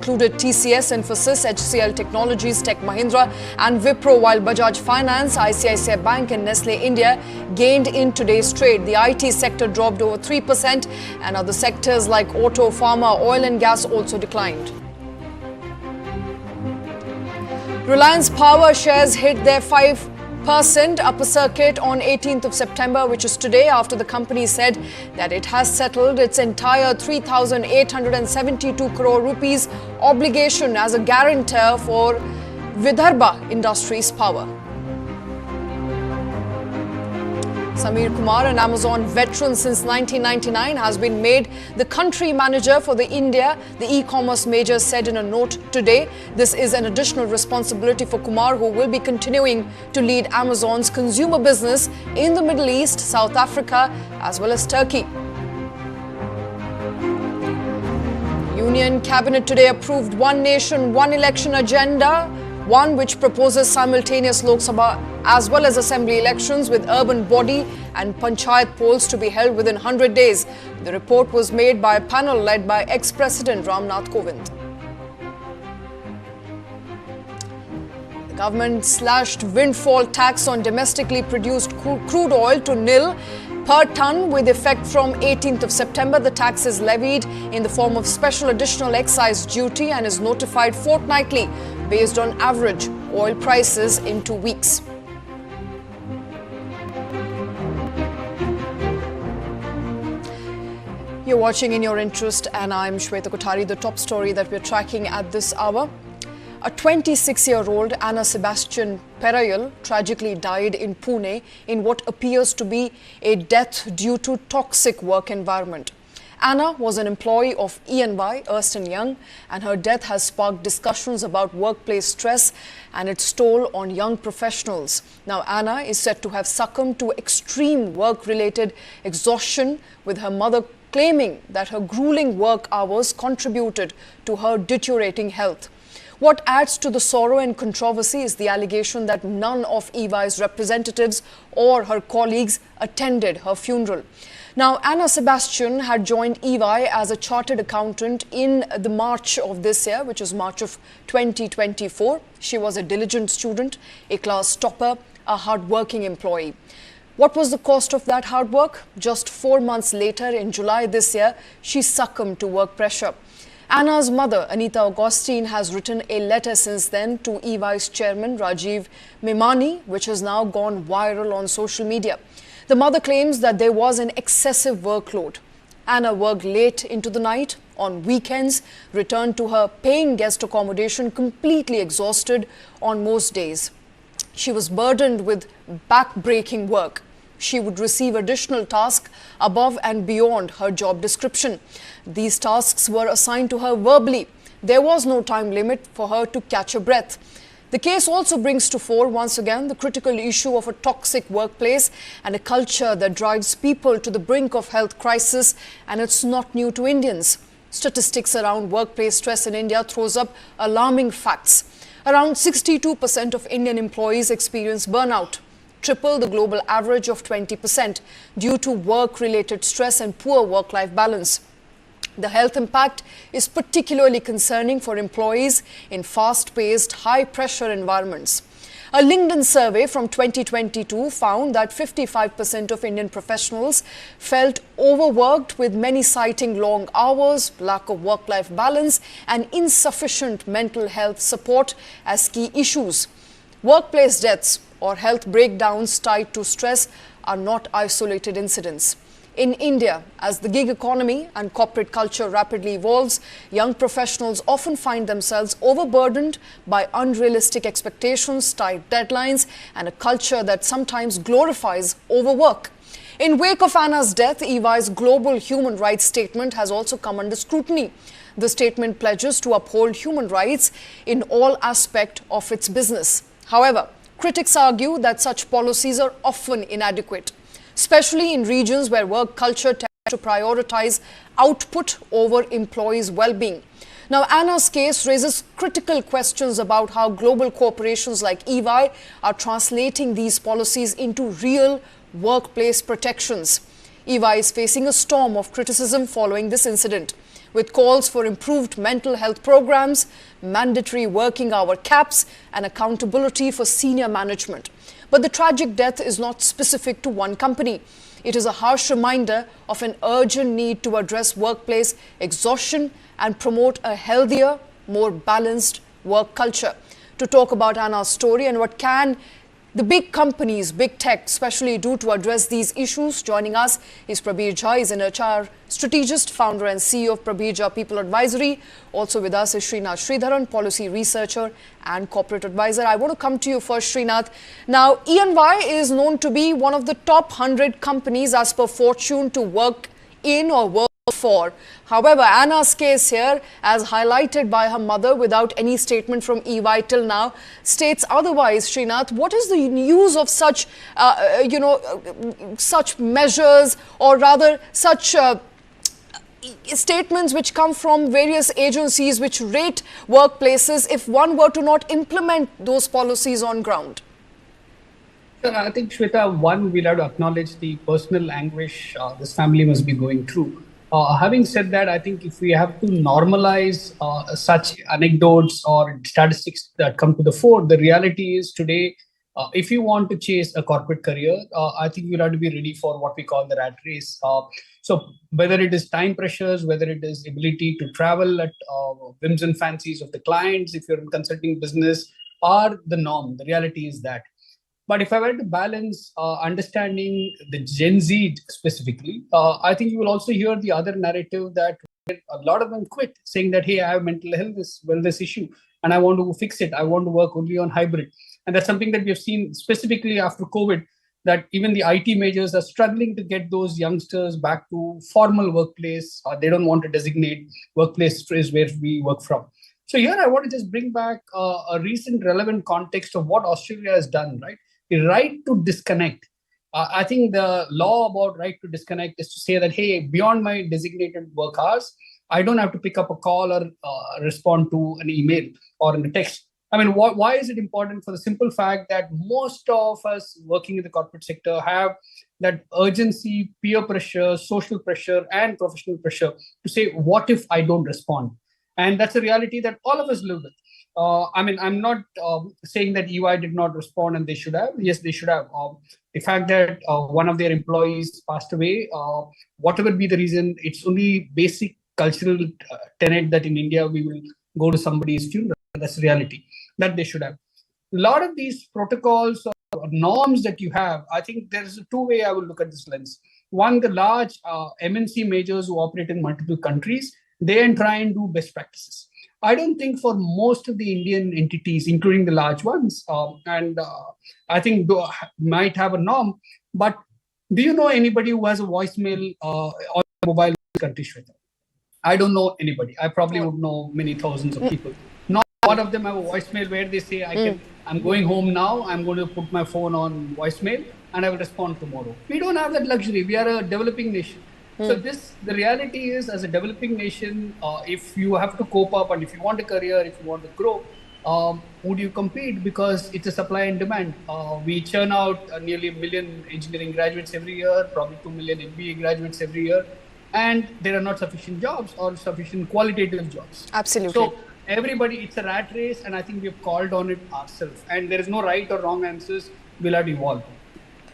included TCS, Infosys, HCL Technologies, Tech Mahindra and Wipro, while Bajaj Finance, ICICI Bank and Nestle India gained in today's trade. The IT sector dropped over 3% and other sectors like auto, pharma, oil and gas also declined. Reliance Power shares hit their 5% upper circuit on 18th of September, which is today, after the company said that it has settled its entire 3,872 crore rupees obligation as a guarantor for Vidarbha Industries Power. Samir Kumar, an Amazon veteran since 1999, has been made the country manager for the e-commerce major, said in a note today. This is an additional responsibility for Kumar, who will be continuing to lead Amazon's consumer business in the Middle East, South Africa, as well as Turkey. Union Cabinet today approved One Nation, One Election agenda, one which proposes simultaneous Lok Sabha as well as assembly elections with urban body and panchayat polls to be held within 100 days. The report was made by a panel led by ex-President Ramnath Kovind. The government slashed windfall tax on domestically produced crude oil to nil per ton with effect from 18th of September. The tax is levied in the form of special additional excise duty and is notified fortnightly based on average oil prices in 2 weeks. You're watching In Your Interest and I'm Shweta Kothari. The top story that we're tracking at this hour. A 26-year-old Anna Sebastian Perayil tragically died in Pune in what appears to be a death due to toxic work environment. Anna was an employee of E&Y, Ernst Young, and her death has sparked discussions about workplace stress and its toll on young professionals. Now, Anna is said to have succumbed to extreme work-related exhaustion, with her mother claiming that her grueling work hours contributed to her deteriorating health. What adds to the sorrow and controversy is the allegation that none of EY's representatives or her colleagues attended her funeral. Now, Anna Sebastian had joined EY as a chartered accountant in the March of this year, which is March of 2024. She was a diligent student, a class topper, a hard-working employee. What was the cost of that hard work? Just 4 months later, in July this year, she succumbed to work pressure. Anna's mother, Anita Augustine, has written a letter since then to EY's chairman, Rajiv Memani, which has now gone viral on social media. The mother claims that there was an excessive workload. Anna worked late into the night, on weekends, returned to her paying guest accommodation completely exhausted on most days. She was burdened with back-breaking work. She would receive additional tasks above and beyond her job description. These tasks were assigned to her verbally. There was no time limit for her to catch a breath. The case also brings to fore once again the critical issue of a toxic workplace and a culture that drives people to the brink of health crisis, and it's not new to Indians. Statistics around workplace stress in India throws up alarming facts. Around 62% of Indian employees experience burnout, triple the global average of 20%, due to work-related stress and poor work-life balance. The health impact is particularly concerning for employees in fast-paced, high-pressure environments. A LinkedIn survey from 2022 found that 55% of Indian professionals felt overworked, with many citing long hours, lack of work-life balance, and insufficient mental health support as key issues. Workplace deaths or health breakdowns tied to stress are not isolated incidents. In India, as the gig economy and corporate culture rapidly evolves, young professionals often find themselves overburdened by unrealistic expectations, tight deadlines, and a culture that sometimes glorifies overwork. In wake of Anna's death, EY's global human rights statement has also come under scrutiny. The statement pledges to uphold human rights in all aspects of its business. However, critics argue that such policies are often inadequate, especially in regions where work culture tends to prioritize output over employees' well-being. Now, Anna's case raises critical questions about how global corporations like EY are translating these policies into real workplace protections. EY is facing a storm of criticism following this incident. with calls for improved mental health programs, mandatory working hour caps, and accountability for senior management. But the tragic death is not specific to one company. It is a harsh reminder of an urgent need to address workplace exhaustion and promote a healthier, more balanced work culture. To talk about Anna's story and what can the big companies, big tech especially, do to address these issues, joining us is Prabir Jha. He's an HR strategist, founder and CEO of Prabir Jha People Advisory. Also with us is Srinath Sridharan, policy researcher and corporate advisor. I want to come to you first, Srinath. Now, E&Y is known to be one of the top 100 companies as per Fortune to work in or work for. However, Anna's case here, as highlighted by her mother without any statement from EY till now, states otherwise. Srinath, what is the use of such, such measures, or rather such statements which come from various agencies which rate workplaces if one were to not implement those policies on ground? I think, Shweta, one, we'll have to acknowledge the personal anguish this family must be going through. Having said that, I think if we have to normalize such anecdotes or statistics that come to the fore, the reality is today, if you want to chase a corporate career, I think you'll have to be ready for what we call the rat race. So whether it is time pressures, whether it is ability to travel at whims and fancies of the clients, if you're in consulting business, are the norm. The reality is that. But if I were to balance understanding the Gen Z specifically, I think you will also hear the other narrative that a lot of them quit, saying that, hey, I have mental health wellness issue and I want to fix it. I want to work only on hybrid. And that's something that we have seen specifically after COVID, that even the IT majors are struggling to get those youngsters back to formal workplace. They don't want to designate workplace is where we work from. So here I want to just bring back a recent relevant context of what Australia has done, right? The right to disconnect. I think the law about right to disconnect is to say that, hey, beyond my designated work hours, I don't have to pick up a call or respond to an email or a text. I mean, why is it important? For the simple fact that most of us working in the corporate sector have that urgency, peer pressure, social pressure, and professional pressure to say, what if I don't respond? And that's a reality that all of us live with. I mean, I'm not saying that EY did not respond and they should have. Yes, they should have. The fact that one of their employees passed away, whatever be the reason, it's only basic cultural tenet that in India we will go to somebody's funeral. That's the reality that they should have. A lot of these protocols or norms that you have, I think there's a two-way I will look at this lens. One, the large MNC majors who operate in multiple countries, they try and do best practices. I don't think for most of the Indian entities, including the large ones, I think might have a norm. But do you know anybody who has a voicemail on mobile in this country, Shweta? I don't know anybody. I probably would know many thousands of people. Not one of them have a voicemail where they say, I'm going home now. I'm going to put my phone on voicemail and I will respond tomorrow. We don't have that luxury. We are a developing nation. So the reality is, as a developing nation, if you have to cope up and if you want a career, if you want to grow, would you compete? Because it's a supply and demand. We churn out nearly 1 million engineering graduates every year, probably 2 million MBA graduates every year, and there are not sufficient jobs or sufficient qualitative jobs. Absolutely. So everybody, it's a rat race, and I think we've called on it ourselves. And there is no right or wrong answers. We'll have to evolve.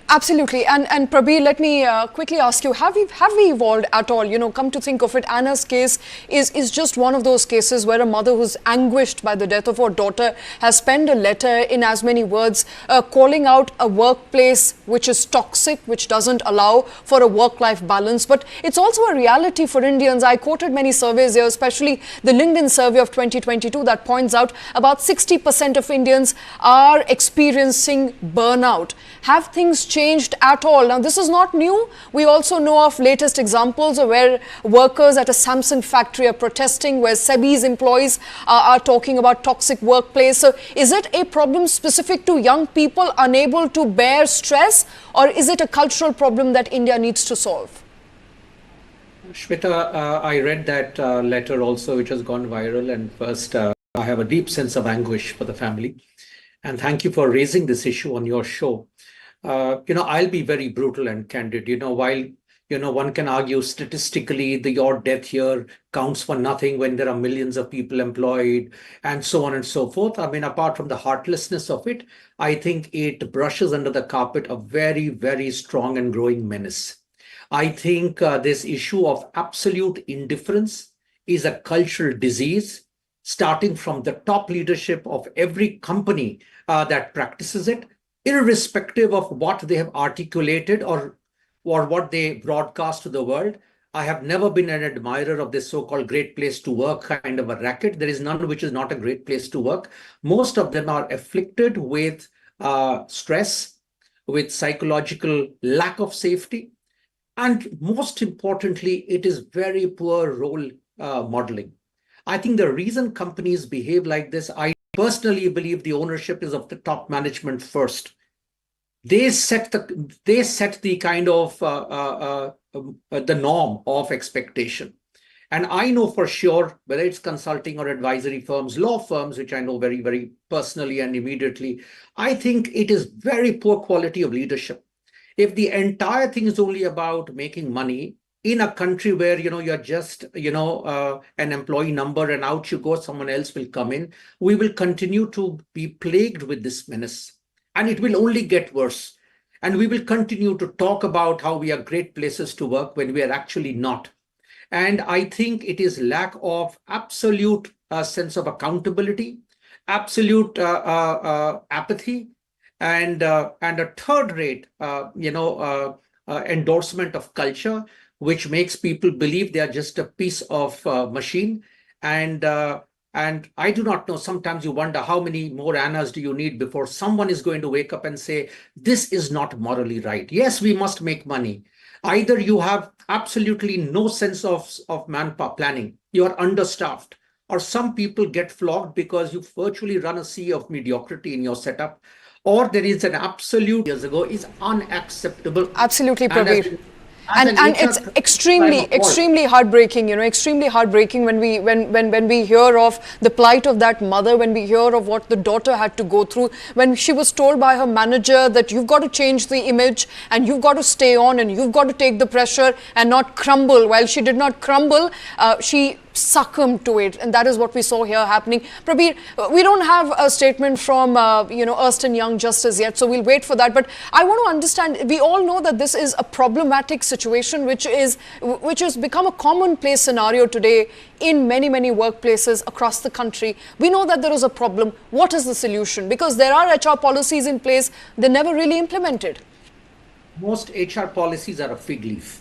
Absolutely. And Prabir, let me quickly ask you, have we evolved at all? You know, come to think of it, Anna's case is just one of those cases where a mother who's anguished by the death of her daughter has penned a letter in as many words, calling out a workplace which is toxic, which doesn't allow for a work-life balance. But it's also a reality for Indians. I quoted many surveys here, especially the LinkedIn survey of 2022 that points out about 60% of Indians are experiencing burnout. Have things changed at all? Now, this is not new. We also know of latest examples of where workers at a Samsung factory are protesting, where SEBI's employees are talking about toxic workplace. So is it a problem specific to young people unable to bear stress, or is it a cultural problem that India needs to solve? Shweta, I read that letter also, which has gone viral. And first, I have a deep sense of anguish for the family. And thank you for raising this issue on your show. I'll be very brutal and candid. While One can argue statistically your death here counts for nothing when there are millions of people employed and so on and so forth. I mean, apart from the heartlessness of it, I think it brushes under the carpet a very, very strong and growing menace. I think this issue of absolute indifference is a cultural disease, starting from the top leadership of every company that practices it, irrespective of what they have articulated or what they broadcast to the world. I have never been an admirer of this so-called great place to work kind of a racket. There is none which is not a great place to work. Most of them are afflicted with stress, with psychological lack of safety. And most importantly, it is very poor role modeling. I think the reason companies behave like this, I personally believe the ownership is of the top management first. They set the kind of the norm of expectation. And I know for sure, whether it's consulting or advisory firms, law firms, which I know very, very personally and immediately, I think it is very poor quality of leadership. If the entire thing is only about making money in a country where, you're just, an employee number and out you go, someone else will come in, we will continue to be plagued with this menace. And it will only get worse. And we will continue to talk about how we are great places to work when we are actually not. And I think it is lack of absolute sense of accountability, absolute apathy, and a third rate, endorsement of culture, which makes people believe they are just a piece of machine. And I do not know, sometimes you wonder how many more Annas do you need before someone is going to wake up and say, this is not morally right. Yes, we must make money. Either you have absolutely no sense of manpower planning, you are understaffed, or some people get flogged because you virtually run a sea of mediocrity in your setup, or there is an absolute years ago is unacceptable. Absolutely, Praveer. And it's extremely heartbreaking, extremely heartbreaking when we hear of the plight of that mother, when we hear of what the daughter had to go through, when she was told by her manager that you've got to change the image and you've got to stay on and you've got to take the pressure and not crumble. While she did not crumble, she succumbed to it, and that is what we saw here happening. Prabir, we don't have a statement from Ernst Young just as yet, so we'll wait for that. But I want to understand, we all know that this is a problematic situation which has become a commonplace scenario today in many workplaces across the country. We know that there is a problem. What is the solution? Because there are HR policies in place, they're never really implemented. Most HR policies are a fig leaf,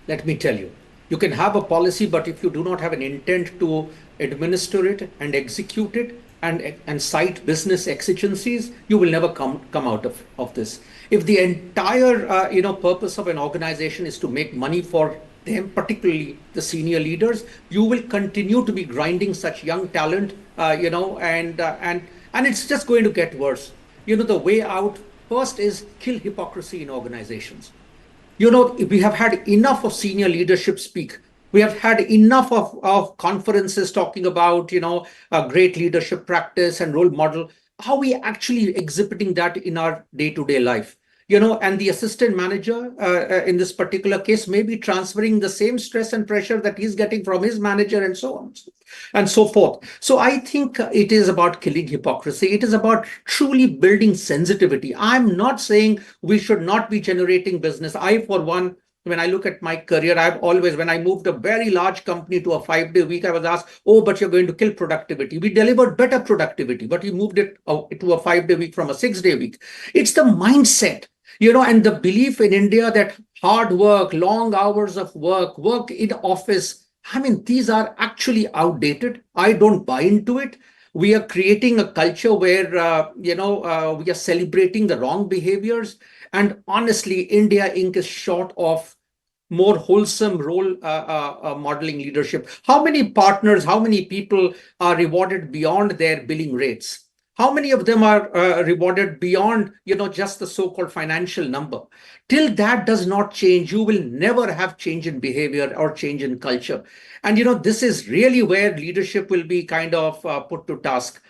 let me tell you. You can have a policy, but if you do not have an intent to administer it and execute it and cite business exigencies, you will never come out of this. If the entire purpose of an organization is to make money for them, particularly the senior leaders, you will continue to be grinding such young talent, and it's just going to get worse. The way out first is kill hypocrisy in organizations. We have had enough of senior leadership speak. We have had enough of conferences talking about, a great leadership practice and role model. How are we actually exhibiting that in our day-to-day life? And the assistant manager in this particular case may be transferring the same stress and pressure that he's getting from his manager and so on and so forth. So I think it is about killing hypocrisy. It is about truly building sensitivity. I'm not saying we should not be generating business. I, for one, when I look at my career, I've always, when I moved a very large company to a 5-day week, I was asked, oh, but you're going to kill productivity. We delivered better productivity, but we moved it to a 5-day week from a 6-day week. It's the mindset. And the belief in India that hard work, long hours of work in office, I mean, these are actually outdated. I don't buy into it. We are creating a culture where, we are celebrating the wrong behaviors. And honestly, India Inc. is short of more wholesome role modeling leadership. How many partners, how many people are rewarded beyond their billing rates? How many of them are rewarded beyond, just the so-called financial number? Till that does not change, you will never have change in behavior or change in culture. And, this is really where leadership will be kind of put to task.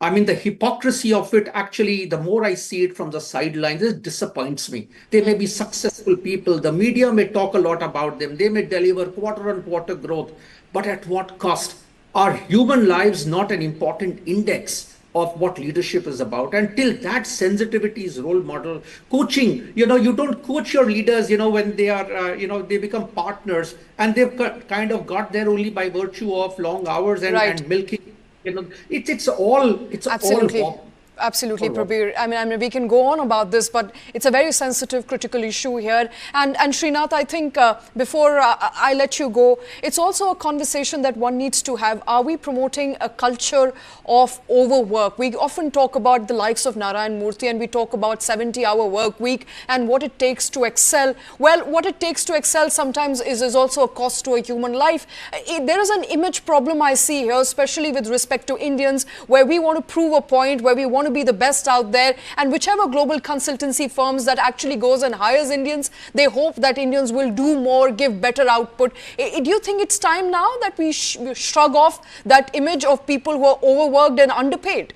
I mean, the hypocrisy of it, actually, the more I see it from the sidelines, it disappoints me. They may be successful people. The media may talk a lot about them. They may deliver quarter on quarter growth. But at what cost? Are human lives not an important index of what leadership is about? Until that sensitivity is role model, coaching, you don't coach your leaders, when they are, they become partners, and they've kind of got there only by virtue of long hours Right. and milking. It's all Absolutely. Absolutely, Prabir. I mean, we can go on about this, but it's a very sensitive, critical issue here. And Srinath, I think before I let you go, it's also a conversation that one needs to have. Are we promoting a culture of overwork? We often talk about the likes of Narayan Murthy, and we talk about 70-hour work week and what it takes to excel. Well, what it takes to excel sometimes is also a cost to a human life. There is an image problem I see here, especially with respect to Indians, where we want to prove a point, where we want to be the best out there, and whichever global consultancy firms that actually goes and hires Indians, they hope that Indians will do more, give better output. Do you think it's time now that we shrug off that image of people who are overworked and underpaid?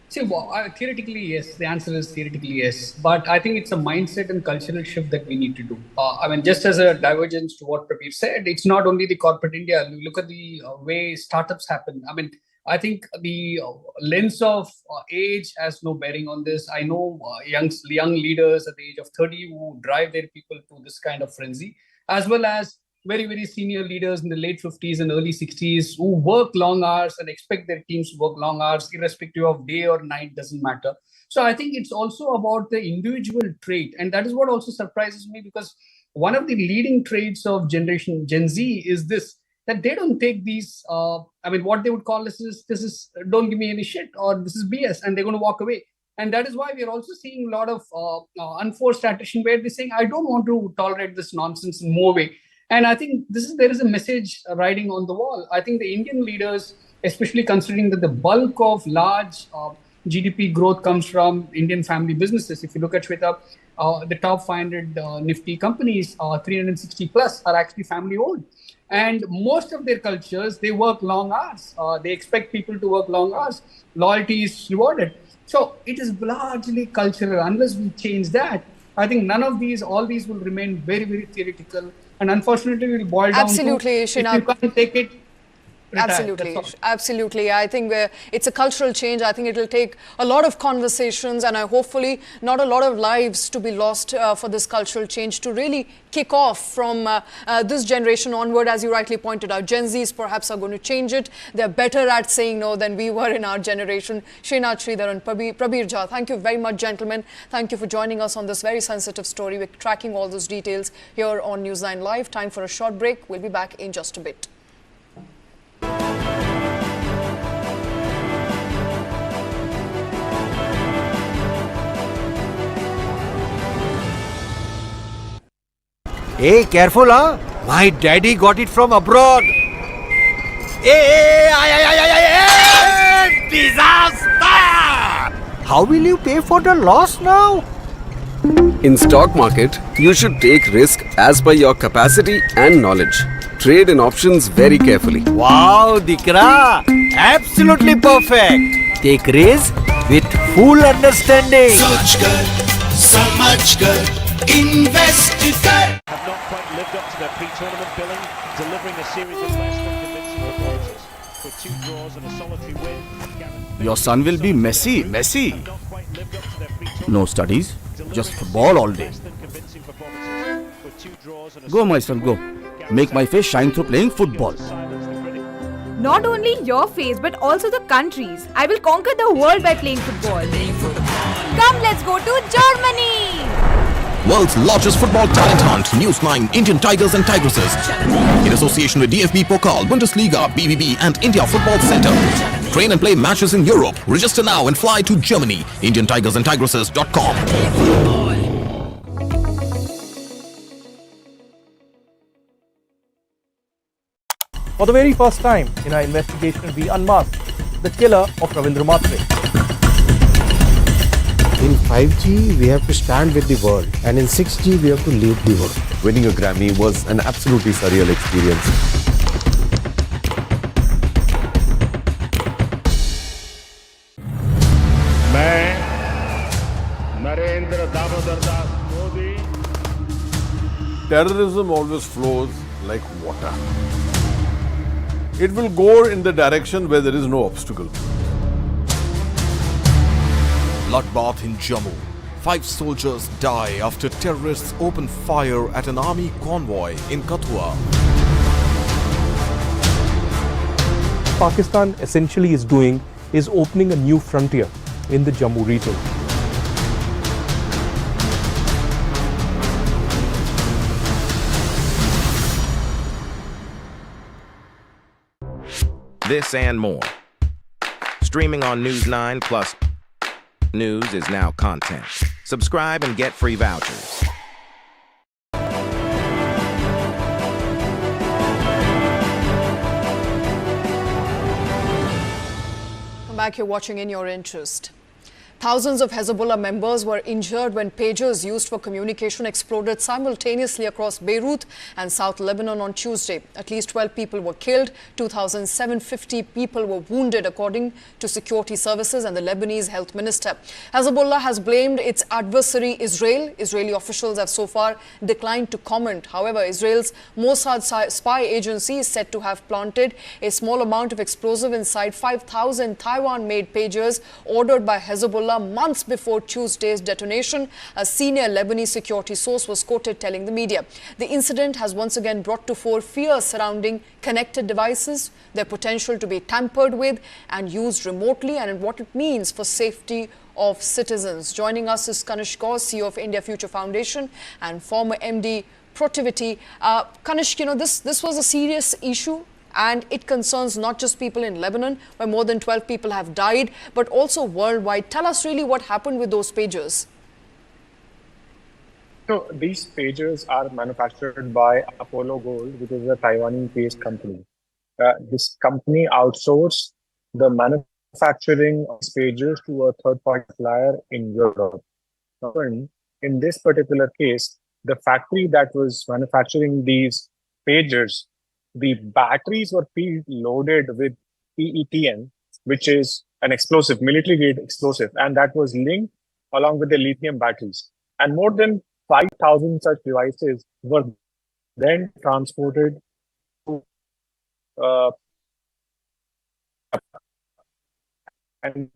See, theoretically, yes. The answer is theoretically yes. But I think it's a mindset and cultural shift that we need to do. I mean, just as a divergence to what Prabir said, it's not only the corporate India. You look at the way startups happen. I mean, I think the lens of age has no bearing on this. I know young leaders at the age of 30 who drive their people to this kind of frenzy, as well as very, very senior leaders in the late 50s and early 60s who work long hours and expect their teams to work long hours, irrespective of day or night, doesn't matter. So I think it's also about the individual trait. And that is what also surprises me, because one of the leading traits of generation Gen Z is this, that they don't take these, what they would call this is don't give me any shit, or this is BS, and they're going to walk away. And that is why we are also seeing a lot of unforced attrition, where they're saying, I don't want to tolerate this nonsense in more way. And I think there is a message riding on the wall. I think the Indian leaders, especially considering that the bulk of large GDP growth comes from Indian family businesses. If you look at Shweta, the top 500 Nifty companies, 360 plus, are actually family owned. And most of their cultures, they work long hours. They expect people to work long hours. Loyalty is rewarded. So it is largely cultural. Unless we change that, I think all these will remain very, very theoretical. And unfortunately, it will boil down to, if you can't take it, Absolutely. I think it's a cultural change. I think it will take a lot of conversations, and hopefully not a lot of lives to be lost for this cultural change to really kick off from this generation onward. As you rightly pointed out, Gen Zs perhaps are going to change it. They're better at saying no than we were in our generation. Srinath, Sridhar and Prabir Jha, thank you very much, gentlemen. Thank you for joining us on this very sensitive story. We're tracking all those details here on Newsline Live. Time for a short break. We'll be back in just a bit. Hey, careful, huh? My daddy got it from abroad. Hey, disaster! How will you pay for the loss now? In stock market, you should take risk as per your capacity and knowledge. Trade in options very carefully. Wow, Dikra! Absolutely perfect. Take risk with full understanding. Soch kar, samajh kar, invest kar. Have not quite lived up to their pre-tournament billing, delivering a series of less than convincing performances. With 2 draws and a solitary win, your son will be Messi. No studies, just football all day. Go, my son, go. Make my face shine through playing football. Not only your face, but also the country's. I will conquer the world by playing football. Come, let's go to Germany! World's largest football talent hunt, Newsline Indian Tigers and Tigresses. In association with DFB Pokal, Bundesliga, BVB and India Football Center. Train and play matches in Europe. Register now and fly to Germany. IndianTigersandTigresses.com. For the very first time in our investigation, we unmasked the killer of Ravindra Matre. In 5G, we have to stand with the world, and in 6G, we have to lead the world. Winning a Grammy was an absolutely surreal experience. Terrorism always flows like water. It will go in the direction where there is no obstacle. Bloodbath in Jammu. 5 soldiers die after terrorists open fire at an army convoy in Kothari. Pakistan essentially is doing is opening a new frontier in the Jammu region. This and more. Streaming on News 9 Plus. News is now content. Subscribe and get free vouchers. Come back, you're watching In Your Interest. Thousands of Hezbollah members were injured when pagers used for communication exploded simultaneously across Beirut and South Lebanon on Tuesday. At least 12 people were killed, 2,750 people were wounded, according to security services and the Lebanese health minister. Hezbollah has blamed its adversary Israel. Israeli officials have so far declined to comment. However, Israel's Mossad spy agency is said to have planted a small amount of explosive inside 5,000 Taiwan-made pagers ordered by Hezbollah months before Tuesday's detonation. A senior Lebanese security source was quoted telling the media. The incident has once again brought to fore fears surrounding connected devices, their potential to be tampered with and used remotely, and what it means for safety of citizens. Joining us is Kanishk Kaur, CEO of India Future Foundation and former MD Protivity. Kanishk, this was a serious issue, and it concerns not just people in Lebanon, where more than 12 people have died, but also worldwide. Tell us really what happened with those pagers. So these pagers are manufactured by Apollo Gold, which is a Taiwanese-based company. This company outsourced the manufacturing of pagers to a third-party supplier in Europe. In this particular case, the factory that was manufacturing these pagers, the batteries were pre-loaded with PETN, which is an explosive, military-grade explosive, and that was linked along with the lithium batteries. And more than 5,000 such devices were then transported to and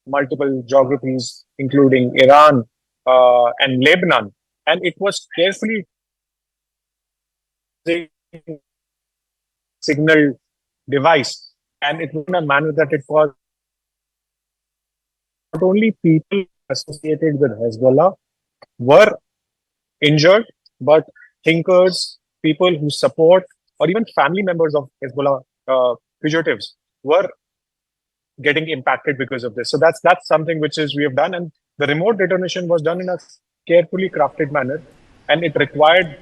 multiple geographies, including Iran and Lebanon. And it was carefully signal device, and it was in a manner that it was not only people associated with Hezbollah were injured, but thinkers, people who support, or even family members of Hezbollah fugitives were getting impacted because of this. So that's something which is we have done, and the remote detonation was done in a carefully crafted manner, and it required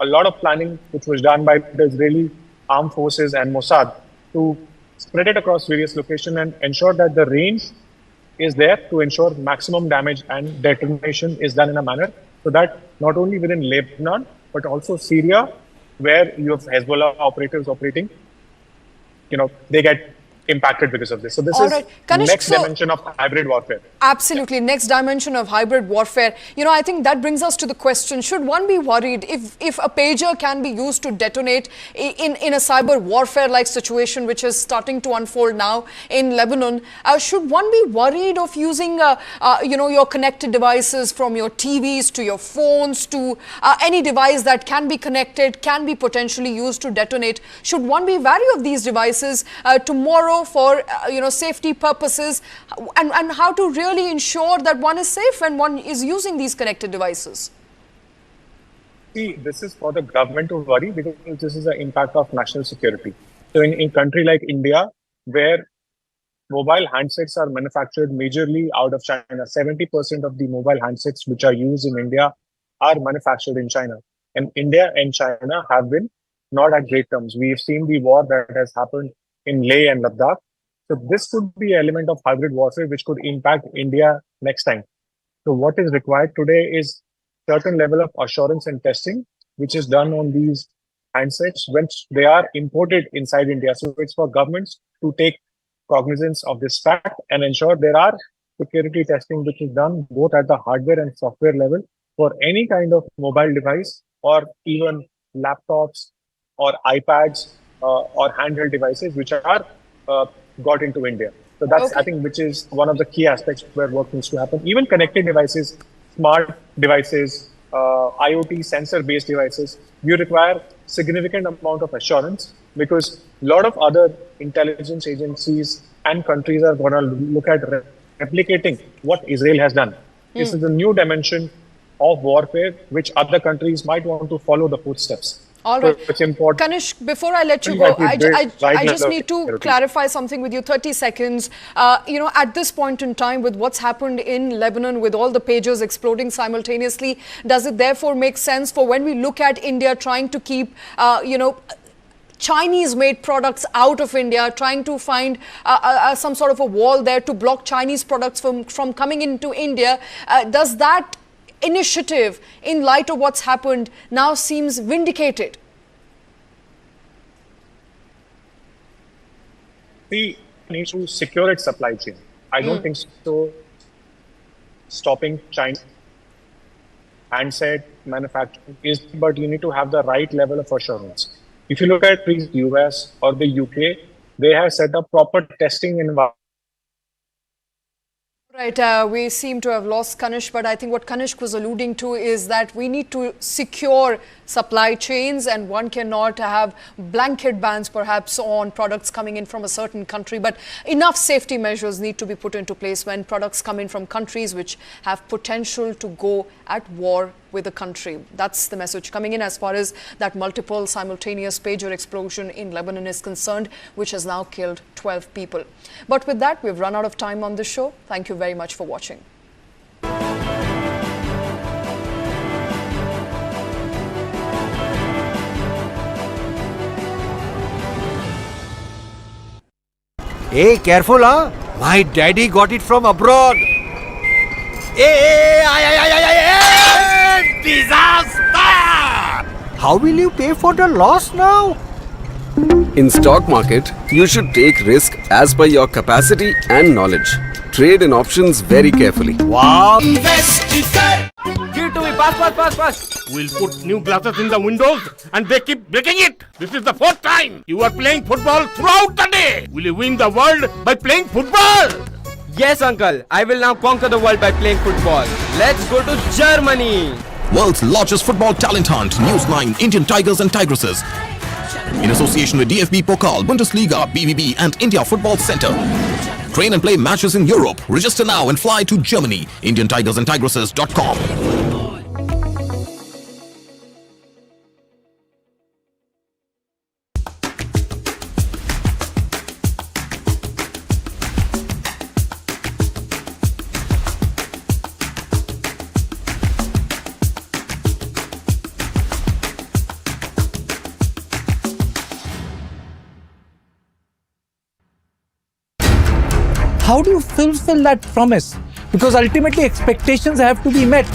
a lot of planning, which was done by the Israeli armed forces and Mossad to spread it across various locations and ensure that the range is there to ensure maximum damage and detonation is done in a manner so that not only within Lebanon, but also Syria, where you have Hezbollah operators operating, they get impacted because of this. So this is Kanishk, next dimension of hybrid warfare. Absolutely, next dimension of hybrid warfare. I think that brings us to the question, should one be worried if a pager can be used to detonate in a cyber warfare-like situation which is starting to unfold now in Lebanon? Should one be worried of using, your connected devices, from your TVs to your phones to any device that can be connected, can be potentially used to detonate? Should one be wary of these devices tomorrow for safety purposes, and how to really ensure that one is safe when one is using these connected devices? See, this is for the government to worry because this is an impact of national security. So in a country like India, where mobile handsets are manufactured majorly out of China, 70% of the mobile handsets which are used in India are manufactured in China. And India and China have been not at great terms. We've seen the war that has happened in Leh and Ladakh. So this could be an element of hybrid warfare which could impact India next time. So what is required today is certain level of assurance and testing, which is done on these handsets when they are imported inside India. So it's for governments to take cognizance of this fact and ensure there are security testing which is done both at the hardware and software level for any kind of mobile device or even laptops or iPads or handheld devices which are got into India. So that's, I think, which is one of the key aspects where work needs to happen. Even connected devices, smart devices, IoT sensor-based devices, you require significant amount of assurance because a lot of other intelligence agencies and countries are going to look at replicating what Israel has done. This is a new dimension of warfare which other countries might want to follow the footsteps. All right. So it's important. Kanish, before I let you go, I just need to clarify something with you. 30 seconds. At this point in time, with what's happened in Lebanon, with all the pagers exploding simultaneously, does it therefore make sense for when we look at India trying to keep, Chinese-made products out of India, trying to find some sort of a wall there to block Chinese products from coming into India? Does that initiative, in light of what's happened, now seems vindicated? We need to secure its supply chain. I don't think so. Stopping China handset manufacturing is, but you need to have the right level of assurance. If you look at the US or the UK, they have set up proper testing environment. Right, we seem to have lost Kanishk, but I think what Kanishk was alluding to is that we need to secure supply chains, and one cannot have blanket bans perhaps on products coming in from a certain country, but enough safety measures need to be put into place when products come in from countries which have potential to go at war with the country. That's the message coming in as far as that multiple simultaneous pager explosion in Lebanon is concerned, which has now killed 12 people. But with that, we've run out of time on this show. Thank you very much for watching. Hey, careful, huh? My daddy got it from abroad. Hey, disaster! How will you pay for the loss now? In stock market, you should take risk as per your capacity and knowledge. Trade in options very carefully. Wow! Give it to me, pass. We'll put new glasses in the windows and they keep breaking it. This is the fourth time you are playing football throughout the day. Will you win the world by playing football? Yes, uncle. I will now conquer the world by playing football. Let's go to Germany. World's largest football talent hunt. News 9 Indian Tigers and Tigresses. In association with DFB Pokal, Bundesliga, BVB and India Football Center. Train and play matches in Europe. Register now and fly to Germany. IndianTigersandTigresses.com. How do you fulfill that promise? Because ultimately expectations have to be met.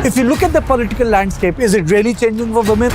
If you look at the political landscape, is it really changing for women?